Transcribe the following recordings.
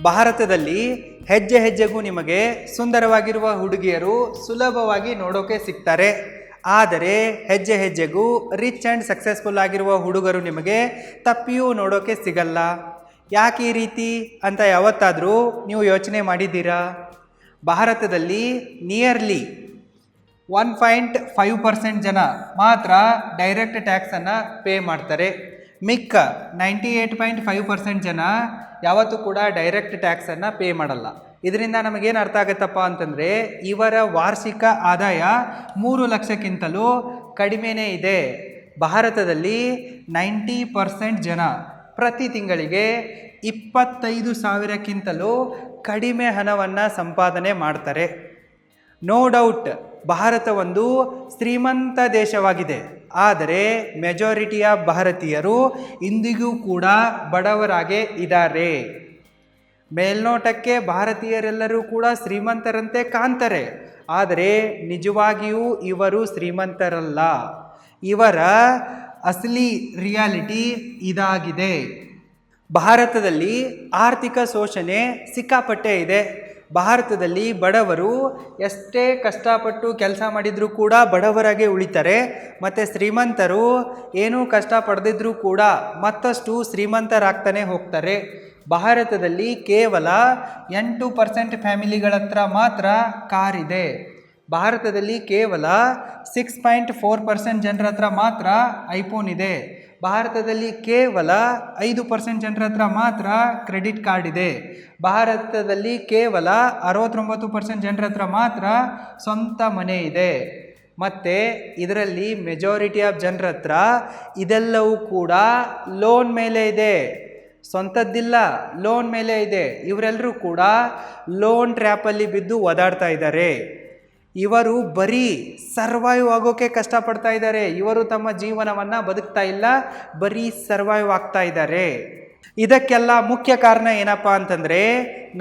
ಭಾರತದಲ್ಲಿ ಹೆಜ್ಜೆ ಹೆಜ್ಜೆಗೂ ನಿಮಗೆ ಸುಂದರವಾಗಿರುವ ಹುಡುಗಿಯರು ಸುಲಭವಾಗಿ ನೋಡೋಕೆ ಸಿಗ್ತಾರೆ. ಆದರೆ ಹೆಜ್ಜೆ ಹೆಜ್ಜೆಗೂ ರಿಚ್ ಆ್ಯಂಡ್ ಸಕ್ಸಸ್ಫುಲ್ ಆಗಿರುವ ಹುಡುಗರು ನಿಮಗೆ ತಪ್ಪಿಯೂ ನೋಡೋಕೆ ಸಿಗಲ್ಲ. ಯಾಕೆ ಈ ರೀತಿ ಅಂತ ಯಾವತ್ತಾದರೂ ನೀವು ಯೋಚನೆ ಮಾಡಿದ್ದೀರಾ? ಭಾರತದಲ್ಲಿ ನಿಯರ್ಲಿ 1.5% ಜನ ಮಾತ್ರ ಡೈರೆಕ್ಟ್ ಟ್ಯಾಕ್ಸನ್ನು ಪೇ ಮಾಡ್ತಾರೆ. ಮಿಕ್ಕ 98.5% ಜನ ಯಾವತ್ತೂ ಕೂಡ ಡೈರೆಕ್ಟ್ ಟ್ಯಾಕ್ಸನ್ನು ಪೇ ಮಾಡಲ್ಲ. ಇದರಿಂದ ನಮಗೇನು ಅರ್ಥ ಆಗುತ್ತಪ್ಪ ಅಂತಂದರೆ, ಇವರ ವಾರ್ಷಿಕ ಆದಾಯ 3 ಲಕ್ಷಕ್ಕಿಂತಲೂ ಕಡಿಮೆನೇ ಇದೆ. ಭಾರತದಲ್ಲಿ 90% ಜನ ಪ್ರತಿ ತಿಂಗಳಿಗೆ 25,000ಕ್ಕಿಂತಲೂ ಕಡಿಮೆ ಹಣವನ್ನು ಸಂಪಾದನೆ ಮಾಡ್ತಾರೆ. ನೋ ಡೌಟ್ ಭಾರತ ಒಂದು ಶ್ರೀಮಂತ ದೇಶವಾಗಿದೆ. ಆದರೆ ಮೆಜಾರಿಟಿಯ ಭಾರತೀಯರು ಇಂದಿಗೂ ಕೂಡ ಬಡವರಾಗೇ ಇದ್ದಾರೆ. ಮೇಲ್ನೋಟಕ್ಕೆ ಭಾರತೀಯರೆಲ್ಲರೂ ಕೂಡ ಶ್ರೀಮಂತರಂತೆ ಕಾಣ್ತಾರೆ, ಆದರೆ ನಿಜವಾಗಿಯೂ ಇವರು ಶ್ರೀಮಂತರಲ್ಲ. ಇವರ ಅಸಲಿ ರಿಯಾಲಿಟಿ ಇದಾಗಿದೆ. ಭಾರತದಲ್ಲಿ ಆರ್ಥಿಕ ಶೋಷಣೆ ಸಿಕ್ಕಾಪಟ್ಟೆ ಇದೆ. ಭಾರತದಲ್ಲಿ ಬಡವರು ಎಷ್ಟೇ ಕಷ್ಟಪಟ್ಟು ಕೆಲಸ ಮಾಡಿದರೂ ಕೂಡ ಬಡವರಾಗೆ ಉಳಿತಾರೆ. ಮತ್ತು ಶ್ರೀಮಂತರು ಏನೂ ಕಷ್ಟ ಪಡೆದಿದ್ರೂ ಕೂಡ ಮತ್ತಷ್ಟು ಶ್ರೀಮಂತರಾಗ್ತಾನೆ ಹೋಗ್ತಾರೆ. ಭಾರತದಲ್ಲಿ ಕೇವಲ 8% ಫ್ಯಾಮಿಲಿಗಳ ಹತ್ರ ಮಾತ್ರ ಕಾರಿದೆ. ಭಾರತದಲ್ಲಿ ಕೇವಲ 6.4% ಜನರ ಹತ್ರ ಮಾತ್ರ ಐಫೋನ್ ಇದೆ. ಭಾರತದಲ್ಲಿ ಕೇವಲ 5% ಜನರ ಹತ್ರ ಮಾತ್ರ ಕ್ರೆಡಿಟ್ ಕಾರ್ಡ್ ಇದೆ. ಭಾರತದಲ್ಲಿ ಕೇವಲ 69% ಜನರ ಹತ್ರ ಮಾತ್ರ ಸ್ವಂತ ಮನೆ ಇದೆ. ಮತ್ತು ಇದರಲ್ಲಿ ಮೆಜಾರಿಟಿ ಆಫ್ ಜನರ ಹತ್ರ ಇದೆಲ್ಲವೂ ಕೂಡ ಲೋನ್ ಮೇಲೆ ಇದೆ, ಸ್ವಂತದ್ದಿಲ್ಲ, ಲೋನ್ ಮೇಲೆ ಇದೆ. ಇವರೆಲ್ಲರೂ ಕೂಡ ಲೋನ್ ಟ್ರ್ಯಾಪಲ್ಲಿ ಬಿದ್ದು ಒದಾಡ್ತಾ ಇದ್ದಾರೆ. ಇವರು ಬರೀ ಸರ್ವೈವ್ ಆಗೋಕೆ ಕಷ್ಟಪಡ್ತಾ ಇದ್ದಾರೆ. ಇವರು ತಮ್ಮ ಜೀವನವನ್ನು ಬದುಕ್ತಾ ಇಲ್ಲ, ಬರೀ ಸರ್ವೈವ್ ಆಗ್ತಾ ಇದ್ದಾರೆ. ಇದಕ್ಕೆಲ್ಲ ಮುಖ್ಯ ಕಾರಣ ಏನಪ್ಪ ಅಂತಂದರೆ,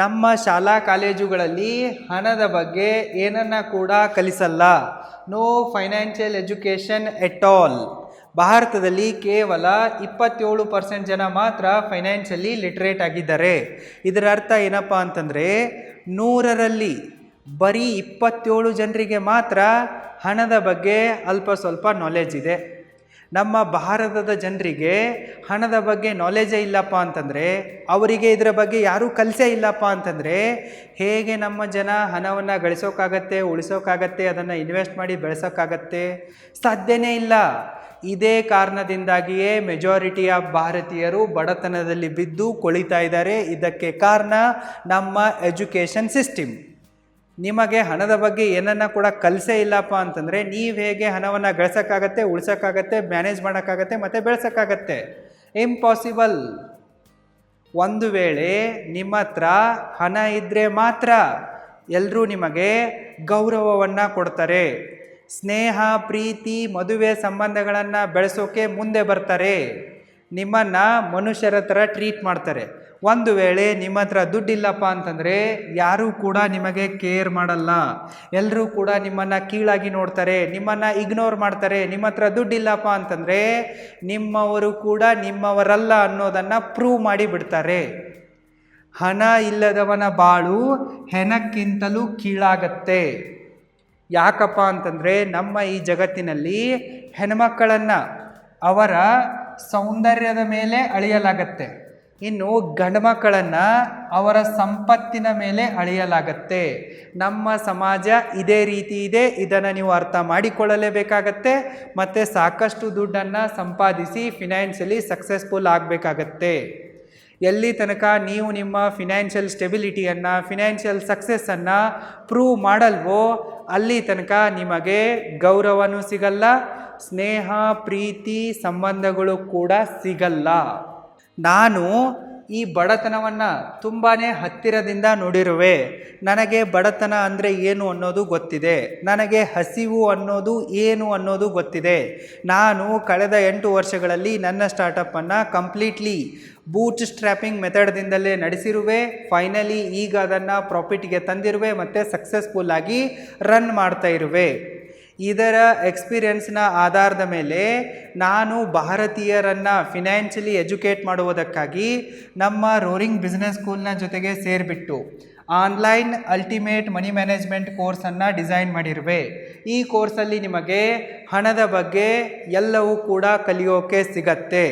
ನಮ್ಮ ಶಾಲಾ ಕಾಲೇಜುಗಳಲ್ಲಿ ಹಣದ ಬಗ್ಗೆ ಏನನ್ನ ಕೂಡ ಕಲಿಸಲ್ಲ. No financial education at all. ಭಾರತದಲ್ಲಿ ಕೇವಲ 27% ಜನ ಮಾತ್ರ ಫೈನಾನ್ಷಿಯಲಿ ಲಿಟ್ರೇಟ್ ಆಗಿದ್ದಾರೆ. ಇದರ ಅರ್ಥ ಏನಪ್ಪ ಅಂತಂದರೆ, 100ರಲ್ಲಿ ಬರೀ 27 ಜನರಿಗೆ ಮಾತ್ರ ಹಣದ ಬಗ್ಗೆ ಅಲ್ಪ ಸ್ವಲ್ಪ ನಾಲೆಜ್ ಇದೆ. ನಮ್ಮ ಭಾರತದ ಜನರಿಗೆ ಹಣದ ಬಗ್ಗೆ ನಾಲೆಜೇ ಇಲ್ಲಪ್ಪ ಅಂತಂದರೆ, ಅವರಿಗೆ ಇದರ ಬಗ್ಗೆ ಯಾರೂ ಕಲಿಸೇ ಇಲ್ಲಪ್ಪ ಅಂತಂದರೆ, ಹೇಗೆ ನಮ್ಮ ಜನ ಹಣವನ್ನು ಗಳಿಸೋಕ್ಕಾಗತ್ತೆ, ಉಳಿಸೋಕ್ಕಾಗತ್ತೆ, ಅದನ್ನು ಇನ್ವೆಸ್ಟ್ ಮಾಡಿ ಬೆಳೆಸೋಕ್ಕಾಗತ್ತೆ? ಸಾಧ್ಯನೇ ಇಲ್ಲ. ಇದೇ ಕಾರಣದಿಂದಾಗಿಯೇ ಮೆಜಾರಿಟಿ ಆಫ್ ಭಾರತೀಯರು ಬಡತನದಲ್ಲಿ ಬಿದ್ದು ಕೊಳಿತಾ ಇದ್ದಾರೆ. ಇದಕ್ಕೆ ಕಾರಣ ನಮ್ಮ ಎಜುಕೇಷನ್ ಸಿಸ್ಟಮ್. ನಿಮಗೆ ಹಣದ ಬಗ್ಗೆ ಏನನ್ನ ಕೂಡ ಕಲಿಸೇ ಇಲ್ಲಪ್ಪ ಅಂತಂದರೆ, ನೀವು ಹೇಗೆ ಹಣವನ್ನು ಗಳಿಸೋಕ್ಕಾಗತ್ತೆ, ಉಳಿಸೋಕ್ಕಾಗತ್ತೆ, ಮ್ಯಾನೇಜ್ ಮಾಡೋಕ್ಕಾಗತ್ತೆ ಮತ್ತು ಬೆಳೆಸೋಕ್ಕಾಗತ್ತೆ? ಇಂಪಾಸಿಬಲ್. ಒಂದು ವೇಳೆ ನಿಮ್ಮ ಹತ್ರ ಹಣ ಇದ್ದರೆ ಮಾತ್ರ ಎಲ್ಲರೂ ನಿಮಗೆ ಗೌರವವನ್ನು ಕೊಡ್ತಾರೆ, ಸ್ನೇಹ, ಪ್ರೀತಿ, ಮದುವೆ ಸಂಬಂಧಗಳನ್ನು ಬೆಳೆಸೋಕೆ ಮುಂದೆ ಬರ್ತಾರೆ, ನಿಮ್ಮನ್ನು ಮನುಷ್ಯರ ಥರ ಟ್ರೀಟ್ ಮಾಡ್ತಾರೆ. ಒಂದು ವೇಳೆ ನಿಮ್ಮ ಹತ್ರ ದುಡ್ಡಿಲ್ಲಪ್ಪ ಅಂತಂದರೆ ಯಾರೂ ಕೂಡ ನಿಮಗೆ ಕೇರ್ ಮಾಡಲ್ಲ. ಎಲ್ಲರೂ ಕೂಡ ನಿಮ್ಮನ್ನು ಕೀಳಾಗಿ ನೋಡ್ತಾರೆ, ನಿಮ್ಮನ್ನು ಇಗ್ನೋರ್ ಮಾಡ್ತಾರೆ. ನಿಮ್ಮ ಹತ್ರ ದುಡ್ಡಿಲ್ಲಪ್ಪ ಅಂತಂದರೆ ನಿಮ್ಮವರು ಕೂಡ ನಿಮ್ಮವರಲ್ಲ ಅನ್ನೋದನ್ನು ಪ್ರೂವ್ ಮಾಡಿ ಬಿಡ್ತಾರೆ. ಹಣ ಇಲ್ಲದವನ ಬಾಳು ಹೆಣಕ್ಕಿಂತಲೂ ಕೀಳಾಗತ್ತೆ. ಯಾಕಪ್ಪ ಅಂತಂದರೆ, ನಮ್ಮ ಈ ಜಗತ್ತಿನಲ್ಲಿ ಹೆಣ್ಮಕ್ಕಳನ್ನು ಅವರ ಸೌಂದರ್ಯದ ಮೇಲೆ ಅಳೆಯಲಾಗತ್ತೆ, ಇನ್ನು ಗಂಡು ಮಕ್ಕಳನ್ನು ಅವರ ಸಂಪತ್ತಿನ ಮೇಲೆ ಅಳೆಯಲಾಗತ್ತೆ. ನಮ್ಮ ಸಮಾಜ ಇದೇ ರೀತಿ ಇದೆ. ಇದನ್ನು ನೀವು ಅರ್ಥ ಮಾಡಿಕೊಳ್ಳಲೇಬೇಕಾಗತ್ತೆ. ಮತ್ತು ಸಾಕಷ್ಟು ದುಡ್ಡನ್ನು ಸಂಪಾದಿಸಿ ಫಿನಾನ್ಷಿಯಲಿ ಸಕ್ಸಸ್ಫುಲ್ ಆಗಬೇಕಾಗತ್ತೆ. ಎಲ್ಲಿ ತನಕ ನೀವು ನಿಮ್ಮ ಫಿನಾನ್ಷಿಯಲ್ ಸ್ಟೆಬಿಲಿಟಿಯನ್ನು, ಫಿನಾನ್ಷಿಯಲ್ ಸಕ್ಸಸ್ಸನ್ನು ಪ್ರೂವ್ ಮಾಡಲ್ವೋ ಅಲ್ಲಿ ತನಕ ನಿಮಗೆ ಗೌರವನೂ ಸಿಗಲ್ಲ, ಸ್ನೇಹ, ಪ್ರೀತಿ, ಸಂಬಂಧಗಳು ಕೂಡ ಸಿಗಲ್ಲ. ನಾನು ಈ ಬಡತನವನ್ನು ತುಂಬಾ ಹತ್ತಿರದಿಂದ ನೋಡಿರುವೆ. ನನಗೆ ಬಡತನ ಅಂದರೆ ಏನು ಅನ್ನೋದು ಗೊತ್ತಿದೆ. ನನಗೆ ಹಸಿವು ಅನ್ನೋದು ಏನು ಅನ್ನೋದು ಗೊತ್ತಿದೆ. ನಾನು ಕಳೆದ 8 ವರ್ಷಗಳಲ್ಲಿ ನನ್ನ ಸ್ಟಾರ್ಟಪ್ಪನ್ನು ಕಂಪ್ಲೀಟ್ಲಿ ಬೂಟ್ ಸ್ಟ್ರ್ಯಾಪಿಂಗ್ ಮೆಥಡ್ದಿಂದಲೇ ನಡೆಸಿರುವೆ. ಫೈನಲಿ ಈಗ ಅದನ್ನು ಪ್ರಾಫಿಟ್ಗೆ ತಂದಿರುವೆ ಮತ್ತು ಸಕ್ಸಸ್ಫುಲ್ಲಾಗಿ ರನ್ ಮಾಡ್ತಾ ಇರುವೆ. ಇದರ ಎಕ್ಸ್ಪೀರಿಯನ್ಸ್ನ ಆಧಾರದ ಮೇಲೆ ನಾನು ಭಾರತೀಯರನ್ನು ಫಿನಾನ್ಷಿಯಲಿ ಎಜುಕೇಟ್ ಮಾಡುವುದಕ್ಕಾಗಿ ನಮ್ಮ ರೋರಿಂಗ್ ಬಿಸ್ನೆಸ್ ಸ್ಕೂಲ್ನ ಜೊತೆಗೆ ಸೇರಿಬಿಟ್ಟು ಆನ್ಲೈನ್ ಅಲ್ಟಿಮೇಟ್ ಮನಿ ಮ್ಯಾನೇಜ್ಮೆಂಟ್ ಕೋರ್ಸನ್ನು ಡಿಸೈನ್ ಮಾಡಿರುವೆ. ಈ ಕೋರ್ಸಲ್ಲಿ ನಿಮಗೆ ಹಣದ ಬಗ್ಗೆ ಎಲ್ಲವೂ ಕೂಡ ಕಲಿಯೋಕೆ ಸಿಗತ್ತೆ.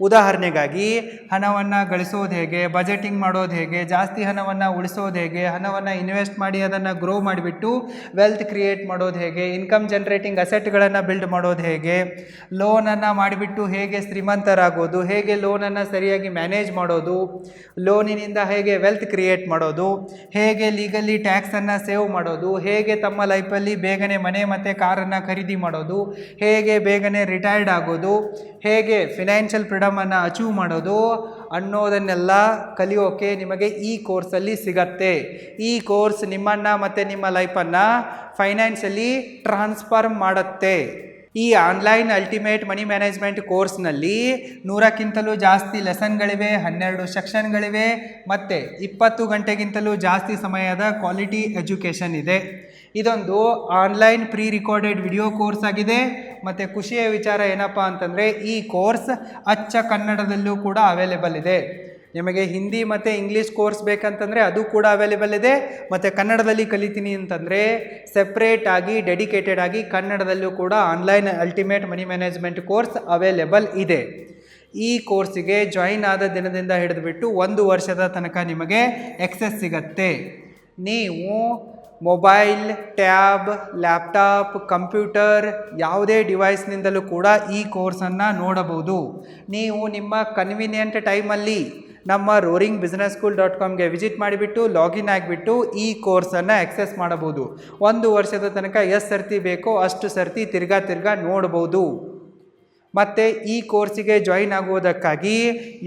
ಉದಾಹರಣೆಗಾಗಿ ಹಣವನ್ನು ಗಳಿಸೋದು ಹೇಗೆ, ಬಜೆಟಿಂಗ್ ಮಾಡೋದು ಹೇಗೆ, ಜಾಸ್ತಿ ಹಣವನ್ನು ಉಳಿಸೋದು ಹೇಗೆ, ಹಣವನ್ನು ಇನ್ವೆಸ್ಟ್ ಮಾಡಿ ಅದನ್ನು ಗ್ರೋ ಮಾಡಿಬಿಟ್ಟು ವೆಲ್ತ್ ಕ್ರಿಯೇಟ್ ಮಾಡೋದು ಹೇಗೆ, ಇನ್ಕಮ್ ಜನ್ರೇಟಿಂಗ್ ಅಸೆಟ್ಗಳನ್ನು ಬಿಲ್ಡ್ ಮಾಡೋದು ಹೇಗೆ, ಲೋನನ್ನು ಮಾಡಿಬಿಟ್ಟು ಹೇಗೆ ಶ್ರೀಮಂತರಾಗೋದು, ಹೇಗೆ ಲೋನನ್ನು ಸರಿಯಾಗಿ ಮ್ಯಾನೇಜ್ ಮಾಡೋದು, ಲೋನಿನಿಂದ ಹೇಗೆ ವೆಲ್ತ್ ಕ್ರಿಯೇಟ್ ಮಾಡೋದು, ಹೇಗೆ ಲೀಗಲಿ ಟ್ಯಾಕ್ಸನ್ನು ಸೇವ್ ಮಾಡೋದು, ಹೇಗೆ ತಮ್ಮ ಲೈಫಲ್ಲಿ ಬೇಗನೆ ಮನೆ ಮತ್ತು ಕಾರನ್ನು ಖರೀದಿ ಮಾಡೋದು, ಹೇಗೆ ಬೇಗನೆ ರಿಟೈರ್ಡ್ ಆಗೋದು, ಹೇಗೆ ಫಿನಾನ್ಷಿಯಲ್ ಫ್ರೀಡಮನ್ನು ಅಚೀವ್ ಮಾಡೋದು ಅನ್ನೋದನ್ನೆಲ್ಲ ಕಲಿಯೋಕೆ ನಿಮಗೆ ಈ ಕೋರ್ಸಲ್ಲಿ ಸಿಗತ್ತೆ. ಈ ಕೋರ್ಸ್ ನಿಮ್ಮನ್ನು ಮತ್ತು ನಿಮ್ಮ ಲೈಫನ್ನು ಫೈನಾನ್ಷಿಯಲಿ ಟ್ರಾನ್ಸ್ಫಾರ್ಮ್ ಮಾಡುತ್ತೆ. ಈ ಆನ್ಲೈನ್ ಅಲ್ಟಿಮೇಟ್ ಮನಿ ಮ್ಯಾನೇಜ್ಮೆಂಟ್ ಕೋರ್ಸ್ನಲ್ಲಿ 100ಕ್ಕಿಂತಲೂ ಜಾಸ್ತಿ ಲೆಸನ್ಗಳಿವೆ, 12 ಸೆಕ್ಷನ್ಗಳಿವೆ ಮತ್ತು 20 ಗಂಟೆಗಿಂತಲೂ ಜಾಸ್ತಿ ಸಮಯದ ಕ್ವಾಲಿಟಿ ಎಜುಕೇಷನ್ ಇದೆ. ಇದೊಂದು online pre recorded video course ಆಗಿದೆ. ಮತ್ತು ಖುಷಿಯ ವಿಚಾರ ಏನಪ್ಪ ಅಂತಂದರೆ ಈ ಕೋರ್ಸ್ ಅಚ್ಚ ಕನ್ನಡದಲ್ಲೂ ಕೂಡ ಅವೈಲೇಬಲ್ ಇದೆ. ನಿಮಗೆ ಹಿಂದಿ ಮತ್ತು ಇಂಗ್ಲೀಷ್ ಕೋರ್ಸ್ ಬೇಕಂತಂದರೆ ಅದು ಕೂಡ ಅವೈಲೇಬಲ್ ಇದೆ. ಮತ್ತು ಕನ್ನಡದಲ್ಲಿ ಕಲಿತೀನಿ ಅಂತಂದರೆ ಸೆಪ್ರೇಟಾಗಿ ಡೆಡಿಕೇಟೆಡ್ ಆಗಿ ಕನ್ನಡದಲ್ಲೂ ಕೂಡ ಆನ್ಲೈನ್ ಅಲ್ಟಿಮೇಟ್ ಮನಿ ಮ್ಯಾನೇಜ್ಮೆಂಟ್ ಕೋರ್ಸ್ ಅವೈಲೇಬಲ್ ಇದೆ. ಈ ಕೋರ್ಸಿಗೆ ಜಾಯಿನ್ ಆದ ದಿನದಿಂದ ಹಿಡಿದುಬಿಟ್ಟು 1 ವರ್ಷದ ತನಕ ನಿಮಗೆ ಎಕ್ಸೆಸ್ ಸಿಗತ್ತೆ. ನೀವು ಮೊಬೈಲ್, ಟ್ಯಾಬ್, ಲ್ಯಾಪ್ಟಾಪ್, ಕಂಪ್ಯೂಟರ್ ಯಾವುದೇ ಡಿವೈಸ್ನಿಂದಲೂ ಕೂಡ ಈ ಕೋರ್ಸನ್ನು ನೋಡಬಹುದು. ನೀವು ನಿಮ್ಮ ಕನ್ವೀನಿಯಂಟ್ ಟೈಮಲ್ಲಿ ನಮ್ಮ roaringbusinesschool.comಗೆ ವಿಸಿಟ್ ಮಾಡಿಬಿಟ್ಟು ಲಾಗಿನ್ ಆಗಿಬಿಟ್ಟು ಈ ಕೋರ್ಸನ್ನು ಆಕ್ಸೆಸ್ ಮಾಡಬಹುದು. 1 ವರ್ಷದ ತನಕ ಎಷ್ಟು ಸರ್ತಿ ಬೇಕೋ ಅಷ್ಟು ಸರ್ತಿ ತಿರ್ಗಾ ನೋಡ್ಬೋದು. ಮತ್ತು ಈ ಕೋರ್ಸಿಗೆ ಜಾಯಿನ್ ಆಗುವುದಕ್ಕಾಗಿ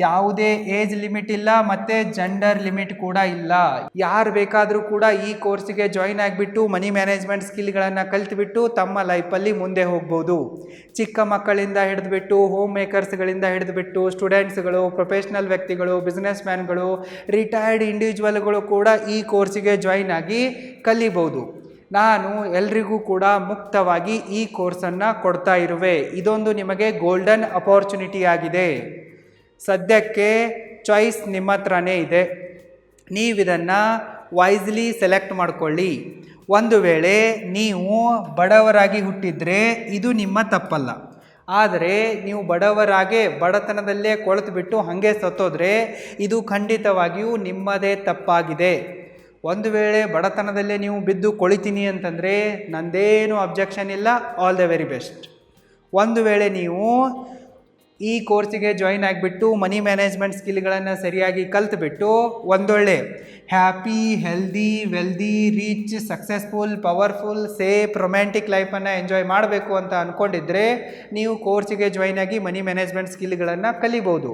ಯಾವುದೇ ಏಜ್ ಲಿಮಿಟ್ ಇಲ್ಲ ಮತ್ತು ಜೆಂಡರ್ ಲಿಮಿಟ್ ಕೂಡ ಇಲ್ಲ. ಯಾರು ಬೇಕಾದರೂ ಕೂಡ ಈ ಕೋರ್ಸಿಗೆ ಜಾಯಿನ್ ಆಗಿಬಿಟ್ಟು ಮನಿ ಮ್ಯಾನೇಜ್ಮೆಂಟ್ ಸ್ಕಿಲ್ಗಳನ್ನು ಕಲಿತುಬಿಟ್ಟು ತಮ್ಮ ಲೈಫಲ್ಲಿ ಮುಂದೆ ಹೋಗ್ಬೋದು. ಚಿಕ್ಕ ಮಕ್ಕಳಿಂದ ಹಿಡಿದುಬಿಟ್ಟು ಹೋಮ್ ಮೇಕರ್ಸ್ಗಳಿಂದ ಹಿಡಿದುಬಿಟ್ಟು ಸ್ಟೂಡೆಂಟ್ಸ್ಗಳು, ಪ್ರೊಫೆಷ್ನಲ್ ವ್ಯಕ್ತಿಗಳು, ಬಿಸ್ನೆಸ್ ಮ್ಯಾನ್ಗಳು, ರಿಟೈರ್ಡ್ ಇಂಡಿವಿಜುವಲ್ಗಳು ಕೂಡ ಈ ಕೋರ್ಸಿಗೆ ಜಾಯಿನ್ ಆಗಿ ಕಲಿಬೋದು. ನಾನು ಎಲ್ರಿಗೂ ಕೂಡ ಮುಕ್ತವಾಗಿ ಈ ಕೋರ್ಸನ್ನು ಕೊಡ್ತಾ ಇರುವೆ. ಇದೊಂದು ನಿಮಗೆ ಗೋಲ್ಡನ್ ಅಪಾರ್ಚುನಿಟಿ ಆಗಿದೆ. ಸದ್ಯಕ್ಕೆ ಚಾಯ್ಸ್ ನಿಮ್ಮ ಹತ್ರನೇ ಇದೆ. ನೀವಿದನ್ನು ವೈಸ್ಲಿ ಸೆಲೆಕ್ಟ್ ಮಾಡಿಕೊಳ್ಳಿ. ಒಂದು ವೇಳೆ ನೀವು ಬಡವರಾಗಿ ಹುಟ್ಟಿದರೆ ಇದು ನಿಮ್ಮ ತಪ್ಪಲ್ಲ. ಆದರೆ ನೀವು ಬಡತನದಲ್ಲೇ ಕೊಳೆತುಬಿಟ್ಟು ಹಾಗೆ ಸತ್ತೋದ್ರೆ ಇದು ಖಂಡಿತವಾಗಿಯೂ ನಿಮ್ಮದೇ ತಪ್ಪಾಗಿದೆ. ಒಂದು ವೇಳೆ ಬಡತನದಲ್ಲೇ ನೀವು ಬಿದ್ದು ಕೊಳಿತೀನಿ ಅಂತಂದರೆ ನಂದೇನು ಅಬ್ಜೆಕ್ಷನ್ ಇಲ್ಲ, ಆಲ್ ದ ವೆರಿ ಬೆಸ್ಟ್. ಒಂದು ವೇಳೆ ನೀವು ಈ ಕೋರ್ಸಿಗೆ ಜಾಯಿನ್ ಆಗಿಬಿಟ್ಟು ಮನಿ ಮ್ಯಾನೇಜ್ಮೆಂಟ್ ಸ್ಕಿಲ್ಗಳನ್ನು ಸರಿಯಾಗಿ ಕಲ್ತ್ಬಿಟ್ಟು ಒಂದೊಳ್ಳೆ happy, healthy, wealthy, rich, successful, powerful, safe, romantic ಲೈಫನ್ನು ಎಂಜಾಯ್ ಮಾಡಬೇಕು ಅಂತ ಅಂದ್ಕೊಂಡಿದ್ರೆ ನೀವು ಕೋರ್ಸಿಗೆ ಜಾಯಿನ್ ಆಗಿ ಮನಿ ಮ್ಯಾನೇಜ್ಮೆಂಟ್ ಸ್ಕಿಲ್ಗಳನ್ನು ಕಲಿಬೋದು.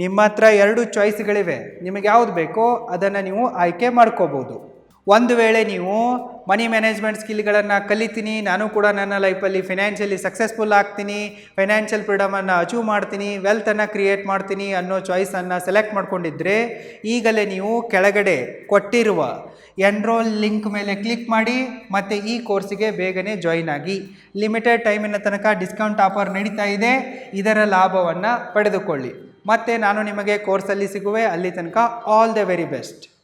ನಿಮ್ಮ ಹತ್ರ 2 ಚಾಯ್ಸ್ಗಳಿವೆ. ನಿಮಗೆ ಯಾವುದು ಬೇಕೋ ಅದನ್ನು ನೀವು ಆಯ್ಕೆ ಮಾಡ್ಕೋಬೋದು. ಒಂದು ವೇಳೆ ನೀವು ಮನಿ ಮ್ಯಾನೇಜ್ಮೆಂಟ್ ಸ್ಕಿಲ್ಗಳನ್ನು ಕಲಿತೀನಿ, ನಾನು ಕೂಡ ನನ್ನ ಲೈಫಲ್ಲಿ ಫೈನಾನ್ಷಿಯಲಿ ಸಕ್ಸಸ್ಫುಲ್ ಆಗ್ತೀನಿ, ಫೈನಾನ್ಷಿಯಲ್ ಫ್ರೀಡಮನ್ನು ಅಚೀವ್ ಮಾಡ್ತೀನಿ, ವೆಲ್ತನ್ನು ಕ್ರಿಯೇಟ್ ಮಾಡ್ತೀನಿ ಅನ್ನೋ ಚಾಯ್ಸನ್ನು ಸೆಲೆಕ್ಟ್ ಮಾಡ್ಕೊಂಡಿದ್ರೆ ಈಗಲೇ ನೀವು ಕೆಳಗಡೆ ಕೊಟ್ಟಿರುವ ಎನ್ರೋಲ್ ಲಿಂಕ್ ಮೇಲೆ ಕ್ಲಿಕ್ ಮಾಡಿ ಮತ್ತು ಈ ಕೋರ್ಸಿಗೆ ಬೇಗನೆ ಜಾಯಿನ್ ಆಗಿ. ಲಿಮಿಟೆಡ್ ಟೈಮಿನ ತನಕ ಡಿಸ್ಕೌಂಟ್ ಆಫರ್ ನಡೀತಾ ಇದೆ. ಇದರ ಲಾಭವನ್ನು ಪಡೆದುಕೊಳ್ಳಿ. ಮತ್ತು ನಾನು ನಿಮಗೆ ಕೋರ್ಸಲ್ಲಿ ಸಿಗುವೆ. ಅಲ್ಲಿ ತನಕ ಆಲ್ ದ ವೆರಿ ಬೆಸ್ಟ್.